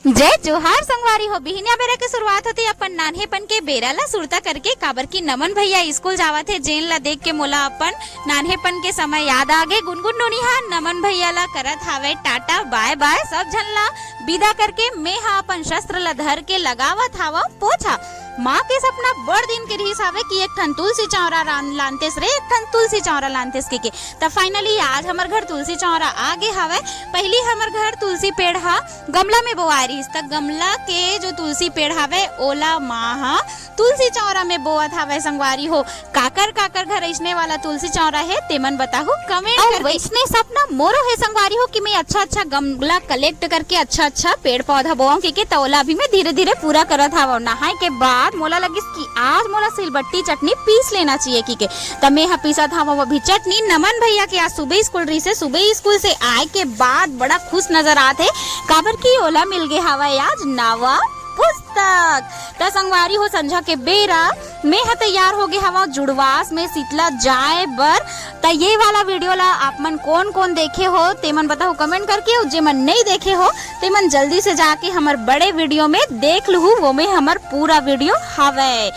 जय जोहार संगवारी हो। बिहनिया बेरा के शुरुआत होती अपन नान्हेपन के बेरा ला सुरता करके काबर की नमन भैया स्कूल जावत है जेन ला देख के मोला अपन नान्हेपन के समय याद आगे। गुनगुन नोनिहा नमन भैया ला करत हावे टाटा बाय बाय। सब झन ला विदा करके मैं हा अपन शस्त्र ला धर के लगावत हावा पोछा। माँ के सपना बड़ दिन के रही सावे कि एक ठन तुलसी चौरा लानतेस रे, एक ठन तुलसी चौरा लानतेस के तब फाइनली आज हमर घर तुलसी चौरा आगे हवे। पहली हमर घर तुलसी पेड़ हा गमला में बोआ रही तब गमला के जो तुलसी पेड़ हवे ओला माँ हा तुलसी चौरा में बोअत हवे। संगवारी हो काकर काकर घर ऐसने वाला तुलसी चौरा है तेमन बताहु कमेंट कर। वैसने सपना मोरो है संगवारी हो कि मैं अच्छा गमला कलेक्ट करके अच्छा पेड़ पौधा बोआऊं के तौला भी मैं धीरे धीरे पूरा करत हवा। नहाए के बाद मोला लगिस कि आज मोला सिलबट्टी चटनी पीस लेना चाहिए के तब मैं हा पीसत हवा वो भी चटनी। नमन भैया के आज सुबह स्कूल रही से सुबह स्कूल से आए के बाद बड़ा खुश नजर आते काबर की ओला मिल गए हवा आज नवा पुस्तक। त संगवारी हो संझा के बेरा मैं हा तैयार हो गए हवा जुड़वास में शीतला जाए बर। त ये वाला वीडियो ला आप मन कौन कौन देखे हो तेमन बताओ कमेंट करके। और जे मन नहीं देखे हो तेमन जल्दी से जाके हमार बड़े वीडियो में देख लू वो में हमार पूरा वीडियो हवे।